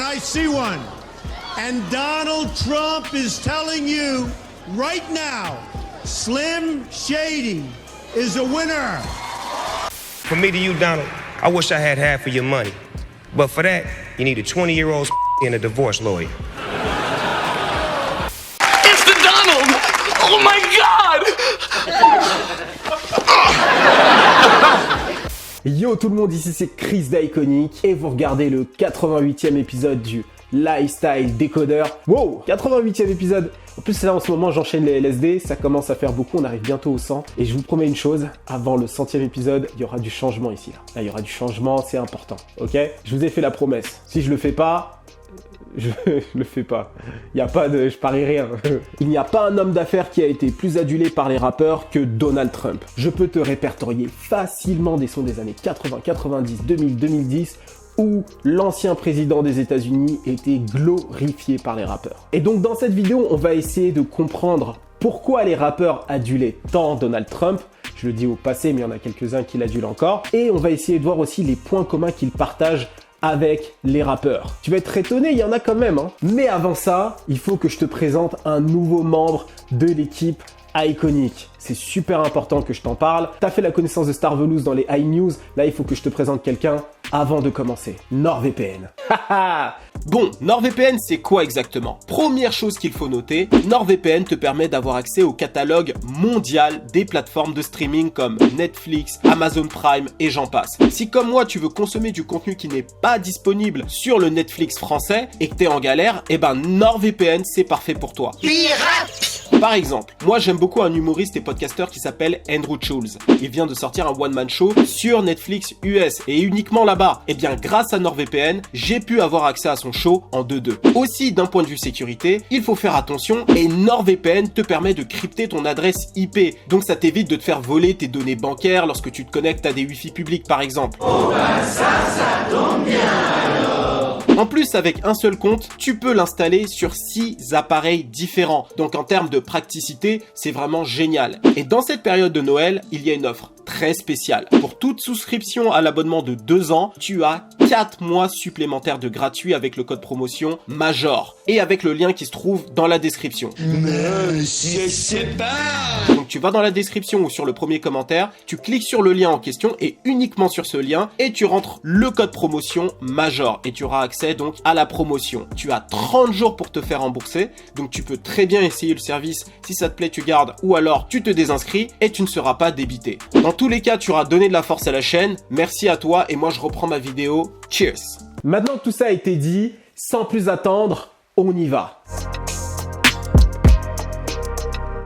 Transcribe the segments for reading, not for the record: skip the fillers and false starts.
and I see one. And Donald Trump is telling you right now, Slim Shady is a winner. From me to you, Donald, I wish I had half of your money. But for that, you need a 20-year-old and a divorce lawyer. It's the Donald! Oh my God! Yo tout le monde, ici c'est Chris d'Iconic et vous regardez le 88e épisode du Lifestyle Decoder. Wow, 88e épisode. En plus là en ce moment j'enchaîne les LSD, ça commence à faire beaucoup, on arrive bientôt au 100. Et je vous promets une chose, avant le 100e épisode, il y aura du changement ici. Là, il y aura du changement, c'est important, ok? Je vous ai fait la promesse. Si je le fais pas, je le fais pas. Il n'y a pas de... je parie rien. Il n'y a pas un homme d'affaires qui a été plus adulé par les rappeurs que Donald Trump. Je peux te répertorier facilement des sons des années 80, 90, 2000, 2010 où l'ancien président des États-Unis était glorifié par les rappeurs. Et donc dans cette vidéo, on va essayer de comprendre pourquoi les rappeurs adulaient tant Donald Trump. Je le dis au passé, mais il y en a quelques-uns qui l'adulent encore. Et on va essayer de voir aussi les points communs qu'ils partagent avec les rappeurs. Tu vas être étonné, il y en a quand même, hein. Mais avant ça, il faut que je te présente un nouveau membre de l'équipe Iconic. C'est super important que je t'en parle. T'as fait la connaissance de Starvelous dans les iNews. Là, il faut que je te présente quelqu'un avant de commencer. NordVPN. Bon, NordVPN, c'est quoi exactement? Première chose qu'il faut noter, NordVPN te permet d'avoir accès au catalogue mondial des plateformes de streaming comme Netflix, Amazon Prime et j'en passe. Si comme moi, tu veux consommer du contenu qui n'est pas disponible sur le Netflix français et que t'es en galère, eh ben NordVPN, c'est parfait pour toi. Par exemple, moi j'aime beaucoup un humoriste et podcasteur qui s'appelle Andrew Schulz. Il vient de sortir un one-man show sur Netflix US et uniquement là-bas. Et bien grâce à NordVPN, j'ai pu avoir accès à son show en 2-2. Aussi d'un point de vue sécurité, il faut faire attention et NordVPN te permet de crypter ton adresse IP. Donc ça t'évite de te faire voler tes données bancaires lorsque tu te connectes à des Wi-Fi publics par exemple. Oh bah ça tombe bien alors. En plus, avec un seul compte, tu peux l'installer sur 6 appareils différents. Donc en termes de praticité, c'est vraiment génial. Et dans cette période de Noël, il y a une offre très spéciale. Pour toute souscription à l'abonnement de 2 ans, tu as 4 mois supplémentaires de gratuit avec le code promotion MAJOR et avec le lien qui se trouve dans la description. Monsieur, c'est pas... Donc tu vas dans la description ou sur le premier commentaire, tu cliques sur le lien en question et uniquement sur ce lien et tu rentres le code promotion MAJOR et tu auras accès donc à la promotion. Tu as 30 jours pour te faire rembourser, donc tu peux très bien essayer le service. Si ça te plaît, tu gardes ou alors tu te désinscris et tu ne seras pas débité. Dans tous les cas, tu auras donné de la force à la chaîne. Merci à toi et moi je reprends ma vidéo. Cheers! Maintenant que tout ça a été dit, sans plus attendre, on y va.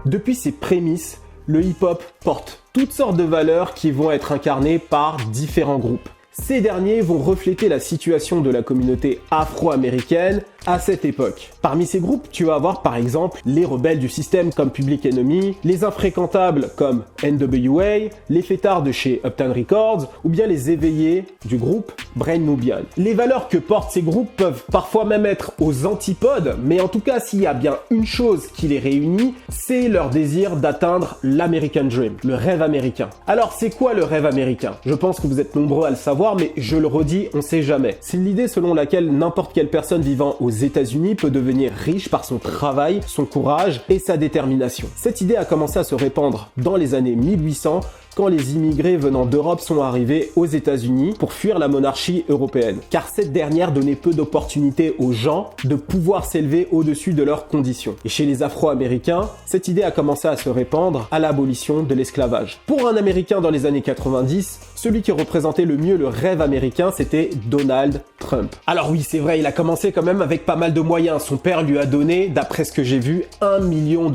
Depuis ses prémices, le hip-hop porte toutes sortes de valeurs qui vont être incarnées par différents groupes. Ces derniers vont refléter la situation de la communauté afro-américaine à cette époque. Parmi ces groupes, tu vas avoir par exemple les rebelles du système comme Public Enemy, les infréquentables comme NWA, les fêtards de chez Uptown Records ou bien les éveillés du groupe Brain Nubian. Les valeurs que portent ces groupes peuvent parfois même être aux antipodes, mais en tout cas s'il y a bien une chose qui les réunit, c'est leur désir d'atteindre l'American Dream, le rêve américain. Alors c'est quoi le rêve américain? Je pense que vous êtes nombreux à le savoir, mais je le redis, on sait jamais. C'est l'idée selon laquelle n'importe quelle personne vivant aux États-Unis peut devenir riche par son travail, son courage et sa détermination. Cette idée a commencé à se répandre dans les années 1800 quand les immigrés venant d'Europe sont arrivés aux États-Unis pour fuir la monarchie européenne. Car cette dernière donnait peu d'opportunités aux gens de pouvoir s'élever au-dessus de leurs conditions. Et chez les Afro-Américains, cette idée a commencé à se répandre à l'abolition de l'esclavage. Pour un Américain dans les années 90, celui qui représentait le mieux le rêve américain, c'était Donald Trump. Alors oui, c'est vrai, il a commencé quand même avec pas mal de moyens. Son père lui a donné, d'après ce que j'ai vu, $1 million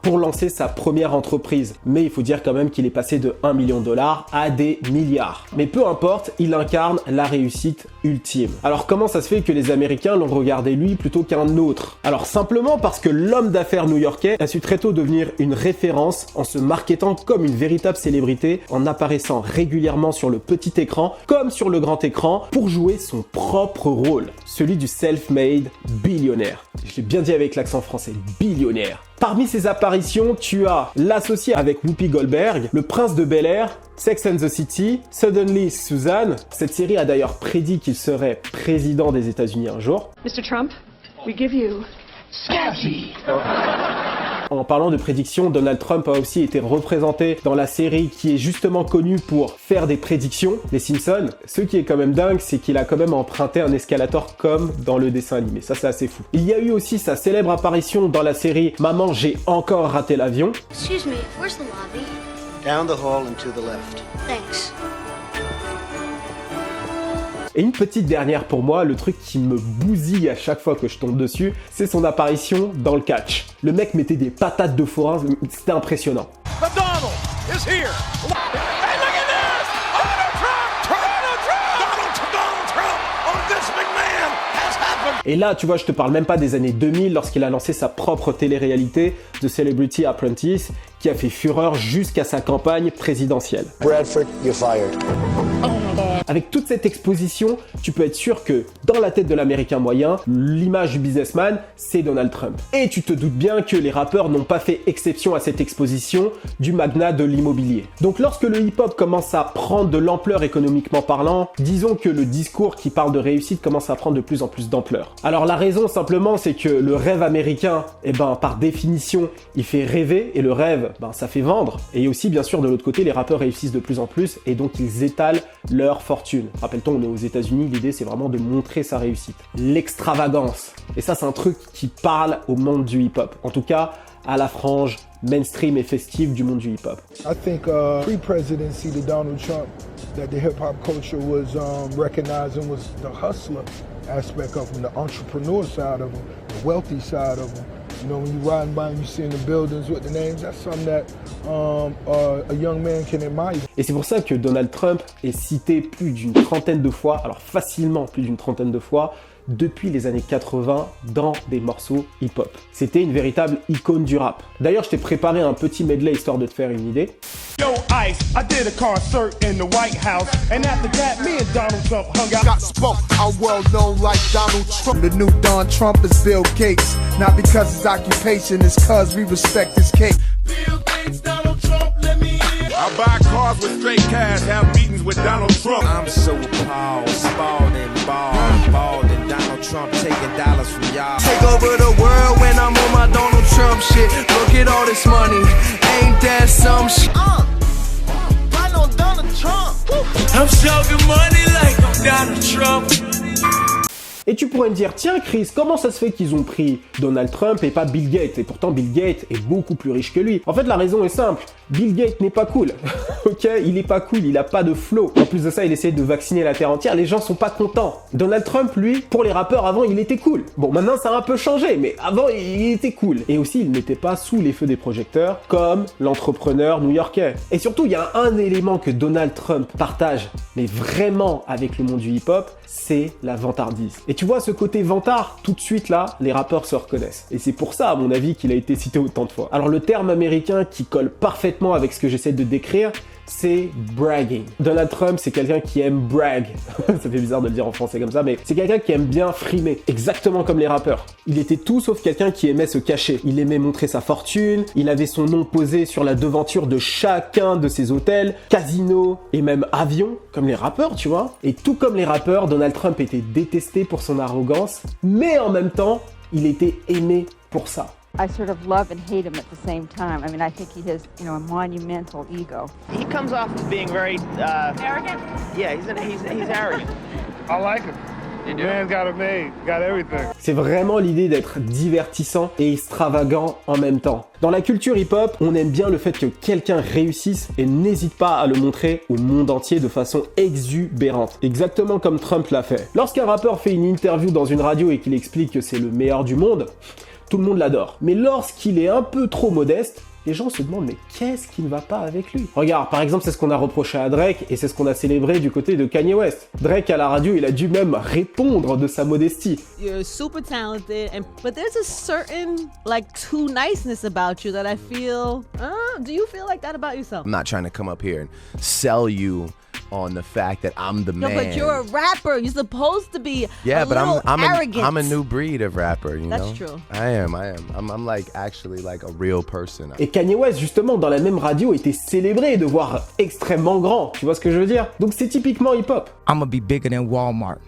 pour lancer sa première entreprise. Mais il faut dire quand même qu'il est passé de $1 million à des milliards. Mais peu importe, il incarne la réussite ultime. Alors comment ça se fait que les Américains l'ont regardé lui plutôt qu'un autre? Alors simplement parce que l'homme d'affaires new-yorkais a su très tôt devenir une référence en se marketant comme une véritable célébrité, en apparaissant régulièrement sur le petit écran comme sur le grand écran pour jouer son propre rôle, celui du self-made billionnaire. Je l'ai bien dit avec l'accent français, billionnaire. Parmi ses apparitions, tu as l'associé avec Whoopi Goldberg, le prince de Bel-Air, Sex and the City, Suddenly Susan. Cette série a d'ailleurs prédit qu'il serait président des États-Unis un jour. Mr. Trump, we give you Scotty. En parlant de prédictions, Donald Trump a aussi été représenté dans la série qui est justement connue pour faire des prédictions, les Simpsons. Ce qui est quand même dingue, c'est qu'il a quand même emprunté un escalator comme dans le dessin animé. Ça, c'est assez fou. Il y a eu aussi sa célèbre apparition dans la série Maman, j'ai encore raté l'avion. Excuse me, where's the lobby? Down the hall and to the left. Thanks. Et une petite dernière pour moi, le truc qui me bousille à chaque fois que je tombe dessus, c'est son apparition dans le catch. Le mec mettait des patates de forain, c'était impressionnant. The Donald is here. Hey, look at this! Donald Trump! Oh, this McMahon has happened! Et là, tu vois, je te parle même pas des années 2000 lorsqu'il a lancé sa propre télé-réalité, The Celebrity Apprentice, qui a fait fureur jusqu'à sa campagne présidentielle. Bradford, you're fired. Avec toute cette exposition, tu peux être sûr que dans la tête de l'américain moyen, l'image du businessman, c'est Donald Trump. Et tu te doutes bien que les rappeurs n'ont pas fait exception à cette exposition du magnat de l'immobilier. Donc lorsque le hip-hop commence à prendre de l'ampleur économiquement parlant, disons que le discours qui parle de réussite commence à prendre de plus en plus d'ampleur. Alors la raison simplement, c'est que le rêve américain, par définition, il fait rêver, et le rêve, ça fait vendre. Et aussi, bien sûr, de l'autre côté, les rappeurs réussissent de plus en plus, et donc ils étalent leur fortune. Rappelle-toi, on est aux États-Unis, l'idée c'est vraiment de montrer sa réussite. L'extravagance. Et ça, c'est un truc qui parle au monde du hip-hop. En tout cas, à la frange mainstream et festive du monde du hip-hop. I think pre-presidency to Donald Trump, that the hip-hop culture was recognizing was the hustler aspect of him, the entrepreneur side of him, the wealthy side of him. You know, when you're riding by and you see in the buildings with the names, that's something that a young man can admire. Et c'est pour ça que Donald Trump est cité plus d'une trentaine de fois, alors facilement plus d'une trentaine de fois, depuis les années 80 dans des morceaux hip-hop. C'était une véritable icône du rap. D'ailleurs, je t'ai préparé un petit medley histoire de te faire une idée. Yo, Ice, I did a concert in the White House, and after that, me and Donald Trump hung out. Got spoke, I'm well known like Donald Trump. The new Don Trump is Bill Gates. Not because his occupation, it's cause we respect his cake. Bill Gates, Donald Trump, let me in. I buy cars with straight cash, have meetings with Donald Trump. I'm so appalled, spalled and bald and Donald Trump taking dollars from y'all. Take over the world when I'm on my Donald Trump shit. Look at all this money, ain't that some shit? I know Donald Trump. I'm shoving money like I'm Donald Trump. Et tu pourrais me dire, tiens Chris, comment ça se fait qu'ils ont pris Donald Trump et pas Bill Gates? Et pourtant Bill Gates est beaucoup plus riche que lui. En fait, la raison est simple. Bill Gates n'est pas cool. Ok, il est pas cool, il a pas de flow. En plus de ça, il essaie de vacciner la terre entière, les gens sont pas contents. Donald Trump, lui, pour les rappeurs, avant, il était cool. Bon, maintenant, ça a un peu changé, mais avant, il était cool. Et aussi, il n'était pas sous les feux des projecteurs, comme l'entrepreneur new-yorkais. Et surtout, il y a un élément que Donald Trump partage, mais vraiment avec le monde du hip-hop, c'est la vantardise. Et tu vois, ce côté vantard, tout de suite là, les rappeurs se reconnaissent. Et c'est pour ça, à mon avis, qu'il a été cité autant de fois. Alors le terme américain qui colle parfaitement avec ce que j'essaie de décrire, c'est bragging. Donald Trump, c'est quelqu'un qui aime brag. Ça fait bizarre de le dire en français comme ça, mais c'est quelqu'un qui aime bien frimer. Exactement comme les rappeurs. Il était tout sauf quelqu'un qui aimait se cacher. Il aimait montrer sa fortune, il avait son nom posé sur la devanture de chacun de ses hôtels, casinos et même avions, comme les rappeurs, tu vois. Et tout comme les rappeurs, Donald Trump était détesté pour son arrogance, mais en même temps, il était aimé pour ça. I sort of love and hate him at the same time. I mean, I think he has, a monumental ego. He comes off as being very Arrogant? Yeah, he's arrogant. I like him. The man's got it made, got everything. C'est vraiment l'idée d'être divertissant et extravagant en même temps. Dans la culture hip-hop, on aime bien le fait que quelqu'un réussisse et n'hésite pas à le montrer au monde entier de façon exubérante. Exactement comme Trump l'a fait. Lorsqu'un rappeur fait une interview dans une radio et qu'il explique que c'est le meilleur du monde, tout le monde l'adore. Mais lorsqu'il est un peu trop modeste, les gens se demandent mais qu'est-ce qui ne va pas avec lui? Regarde, par exemple, c'est ce qu'on a reproché à Drake et c'est ce qu'on a célébré du côté de Kanye West. Drake à la radio, il a dû même répondre de sa modestie. You're super talented, but there's a certain too niceness about you that I feel. Do you feel like that about yourself? I'm not trying to come up here and sell you on the fact that I'm the No, man. but you're a rapper. You're supposed to be Yeah, a but little arrogant. I'm a new breed of rapper, you That's know? true. I am. I'm like actually like a real person. Et Kanye West, justement, dans la même radio, était célébré de voir extrêmement grand. Tu vois ce que je veux dire? Donc c'est typiquement hip-hop. I'ma be bigger than Walmart.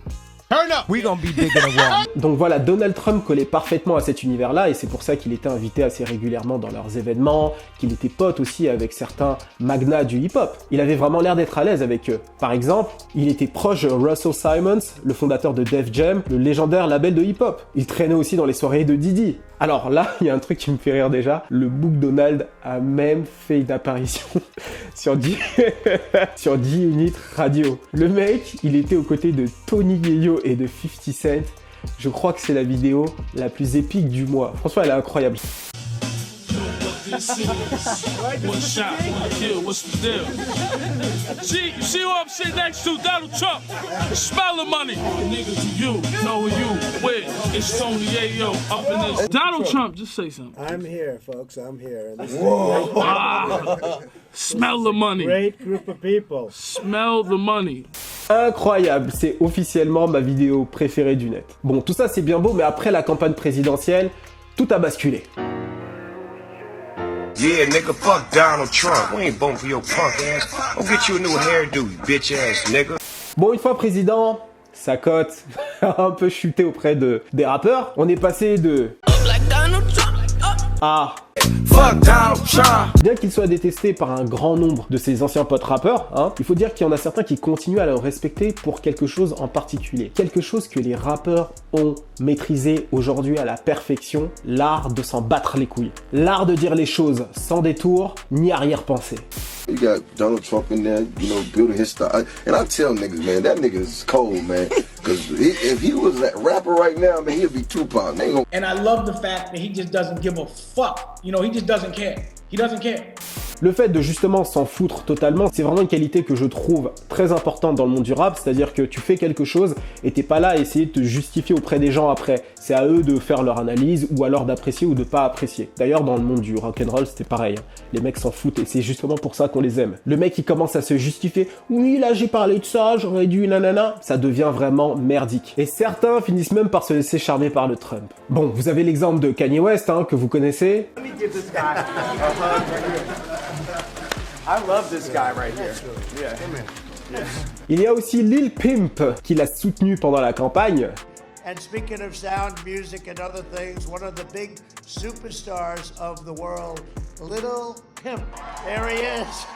Turn up. We gonna be bigger than Walmart. Donc voilà, Donald Trump collait parfaitement à cet univers-là et c'est pour ça qu'il était invité assez régulièrement dans leurs événements, qu'il était pote aussi avec certains magnats du hip-hop. Il avait vraiment l'air d'être à l'aise avec eux. Par exemple, il était proche de Russell Simmons, le fondateur de Def Jam, le légendaire label de hip-hop. Il traînait aussi dans les soirées de Diddy. Alors là, il y a un truc qui me fait rire déjà. Le Book Donald a même fait une apparition sur 10 Unit Radio. Le mec, il était aux côtés de Tony Yayo et de 50 Cent. Je crois que c'est la vidéo la plus épique du mois. Franchement, elle est incroyable. One shot, one kill, what's the deal? You see who I'm sitting next to? Donald Trump. Smell the money. Nigga, to you, know who you with. It's Tony Yayo up in this. Donald Trump, just say something. I'm here, folks, I'm here. Whoa. Smell the money. Great group of people. Smell the money. Incroyable, c'est officiellement ma vidéo préférée du net. Bon, tout ça c'est bien beau, mais après la campagne présidentielle, tout a basculé. Yeah, nigga, fuck Donald Trump. We ain't voting for your punk ass. Go get you a new hairdo, you bitch ass nigga. Bon, une fois président, sa cote a un peu chuté auprès des rappeurs. On est passé de à Fuck Donald Trump. Bien qu'il soit détesté par un grand nombre de ses anciens potes rappeurs, il faut dire qu'il y en a certains qui continuent à le respecter pour quelque chose en particulier. Quelque chose que les rappeurs ont maîtrisé aujourd'hui à la perfection, l'art de s'en battre les couilles. L'art de dire les choses sans détour ni arrière-pensée. You got Donald Trump in there, you know, building his style. And I tell niggas, man, that nigga is cold, man. Because if he was that rapper right now, man, he'd be Tupac. And I love the fact that he just doesn't give a fuck. You know, he just doesn't care. He doesn't care. Le fait de justement s'en foutre totalement, c'est vraiment une qualité que je trouve très importante dans le monde du rap, c'est-à-dire que tu fais quelque chose et t'es pas là à essayer de te justifier auprès des gens après. C'est à eux de faire leur analyse ou alors d'apprécier ou de pas apprécier. D'ailleurs, dans le monde du rock'n'roll, c'était pareil. Les mecs s'en foutent et c'est justement pour ça qu'on les aime. Le mec, il commence à se justifier. Oui, là, j'ai parlé de ça, j'aurais dû nanana. Ça devient vraiment merdique. Et certains finissent même par se laisser charmer par le Trump. Bon, vous avez l'exemple de Kanye West, que vous connaissez. Let me give this guy a hug right here. I love this guy right here. Yeah. Yes. Il y a aussi Lil Pimp qui l'a soutenu pendant la campagne. And speaking of sound, music and other things, one of the big superstars of the world, Lil Pimp. There he is.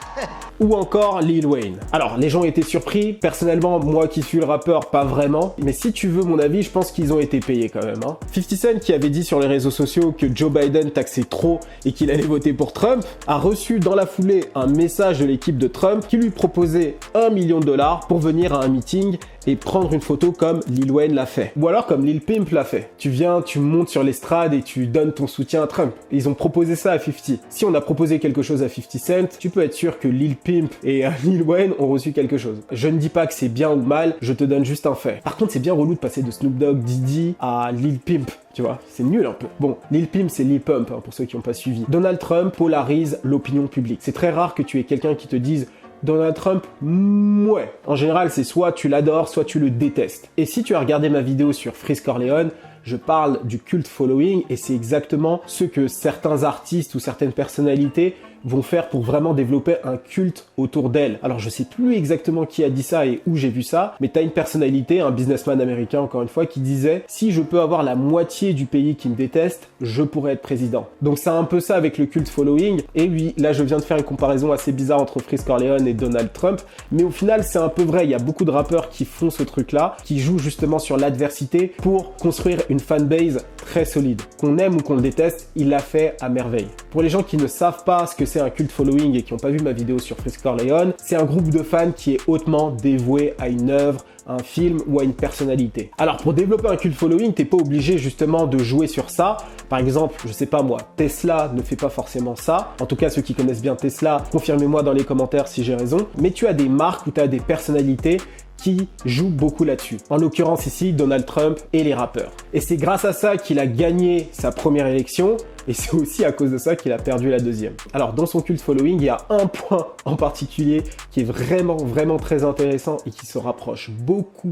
Ou encore Lil Wayne. Alors, les gens étaient surpris. Personnellement, moi qui suis le rappeur, pas vraiment. Mais si tu veux mon avis, je pense qu'ils ont été payés quand même. 50 Cent, qui avait dit sur les réseaux sociaux que Joe Biden taxait trop et qu'il allait voter pour Trump, a reçu dans la foulée un message de l'équipe de Trump qui lui proposait $1 million pour venir à un meeting et prendre une photo comme Lil Wayne l'a fait. Ou alors comme Lil Pimp l'a fait. Tu viens, tu montes sur l'estrade et tu donnes ton soutien à Trump. Ils ont proposé ça à 50. Si on a proposé quelque chose à 50 Cent, tu peux être sûr que Lil Pimp et Lil Wayne ont reçu quelque chose. Je ne dis pas que c'est bien ou mal, je te donne juste un fait. Par contre, c'est bien relou de passer de Snoop Dogg, Diddy à Lil Pimp. Tu vois, c'est nul un peu. Bon, Lil Pimp, c'est Lil Pump, pour ceux qui n'ont pas suivi. Donald Trump polarise l'opinion publique. C'est très rare que tu aies quelqu'un qui te dise Donald Trump, ouais. En général, c'est soit tu l'adores, soit tu le détestes. Et si tu as regardé ma vidéo sur Freeze Corleone, je parle du cult following et c'est exactement ce que certains artistes ou certaines personnalités vont faire pour vraiment développer un culte autour d'elle. Alors je sais plus exactement qui a dit ça et où j'ai vu ça, mais t'as une personnalité, un businessman américain encore une fois, qui disait « Si je peux avoir la moitié du pays qui me déteste, je pourrais être président ». Donc c'est un peu ça avec le cult following. Et oui, là je viens de faire une comparaison assez bizarre entre Freeze Corleone et Donald Trump, mais au final c'est un peu vrai, il y a beaucoup de rappeurs qui font ce truc-là, qui jouent justement sur l'adversité pour construire une fanbase très solide. Qu'on aime ou qu'on le déteste, il l'a fait à merveille. Pour les gens qui ne savent pas ce que c'est un cult following et qui n'ont pas vu ma vidéo sur Freeze Corleone, c'est un groupe de fans qui est hautement dévoué à une œuvre, un film ou à une personnalité. Alors pour développer un cult following, t'es pas obligé justement de jouer sur ça. Par exemple, je sais pas moi, Tesla ne fait pas forcément ça. En tout cas, ceux qui connaissent bien Tesla, confirmez-moi dans les commentaires si j'ai raison. Mais tu as des marques ou tu as des personnalités qui jouent beaucoup là-dessus. En l'occurrence ici, Donald Trump et les rappeurs. Et c'est grâce à ça qu'il a gagné sa première élection, Et c'est aussi à cause de ça qu'il a perdu la deuxième. Alors dans son cult following, il y a un point en particulier qui est vraiment très intéressant et qui se rapproche beaucoup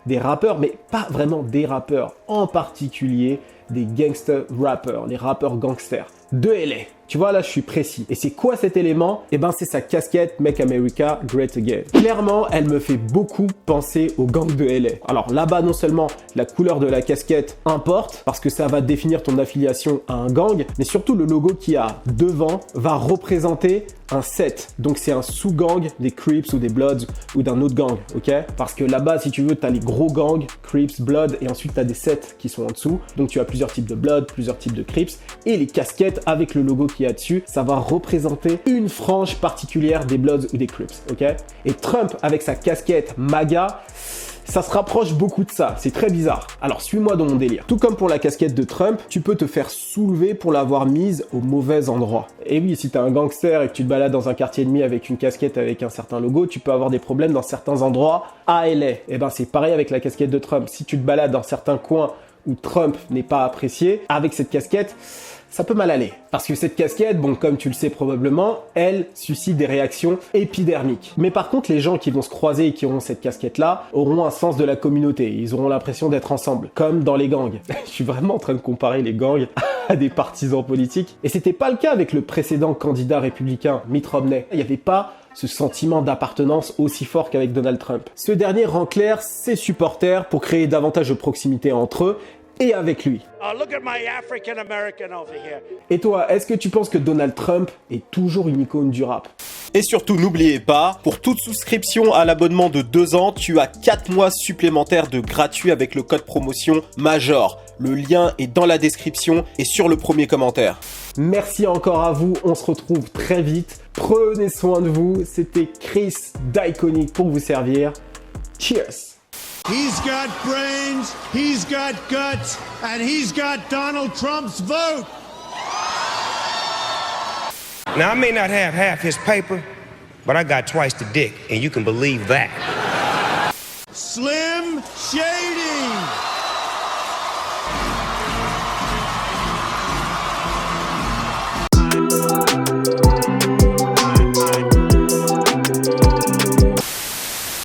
des rappeurs, mais pas vraiment des rappeurs, en particulier des gangster rappers, les rappeurs gangsters de LA. Tu vois, là, je suis précis. Et c'est quoi cet élément? Eh ben, c'est sa casquette Make America Great Again. Clairement, elle me fait beaucoup penser au gang de LA. Alors là-bas, non seulement la couleur de la casquette importe, parce que ça va définir ton affiliation à un gang, mais surtout le logo qu'il y a devant va représenter un set. Donc c'est un sous-gang des Crips ou des Bloods ou d'un autre gang, ok? Parce que là-bas, si tu veux, tu as les gros gangs, Crips, Bloods, et ensuite tu as des sets qui sont en dessous. Donc tu as plusieurs types de Bloods, plusieurs types de Crips, et les casquettes avec le logo qu'il y a dessus, ça va représenter une frange particulière des Bloods ou des Crips, ok? Et Trump, avec sa casquette MAGA, ça se rapproche beaucoup de ça, c'est très bizarre. Alors suis-moi dans mon délire. Tout comme pour la casquette de Trump, tu peux te faire soulever pour l'avoir mise au mauvais endroit. Et oui, si t'es un gangster et que tu te balades dans un quartier ennemi avec une casquette avec un certain logo, tu peux avoir des problèmes dans certains endroits à LA. Et ben c'est pareil avec la casquette de Trump. Si tu te balades dans certains coins où Trump n'est pas apprécié, avec cette casquette, ça peut mal aller. Parce que cette casquette, bon, comme tu le sais probablement, elle suscite des réactions épidermiques. Mais par contre, les gens qui vont se croiser et qui auront cette casquette-là auront un sens de la communauté. Ils auront l'impression d'être ensemble, comme dans les gangs. Je suis vraiment en train de comparer les gangs à des partisans politiques. Et c'était pas le cas avec le précédent candidat républicain, Mitt Romney. Il n'y avait pas ce sentiment d'appartenance aussi fort qu'avec Donald Trump. Ce dernier rend clair ses supporters pour créer davantage de proximité entre eux et avec lui. Oh, look at my African American over here. Et toi, est-ce que tu penses que Donald Trump est toujours une icône du rap? Et surtout, n'oubliez pas, pour toute souscription à l'abonnement de 2 ans, tu as 4 mois supplémentaires de gratuit avec le code promotion MAJOR. Le lien est dans la description et sur le premier commentaire. Merci encore à vous, on se retrouve très vite. Prenez soin de vous, c'était Chris d'Iconic pour vous servir. Cheers! He's got brains, he's got guts, and he's got Donald Trump's vote. Now, I may not have half his paper, but I got twice the dick, and you can believe that. Slim Shady.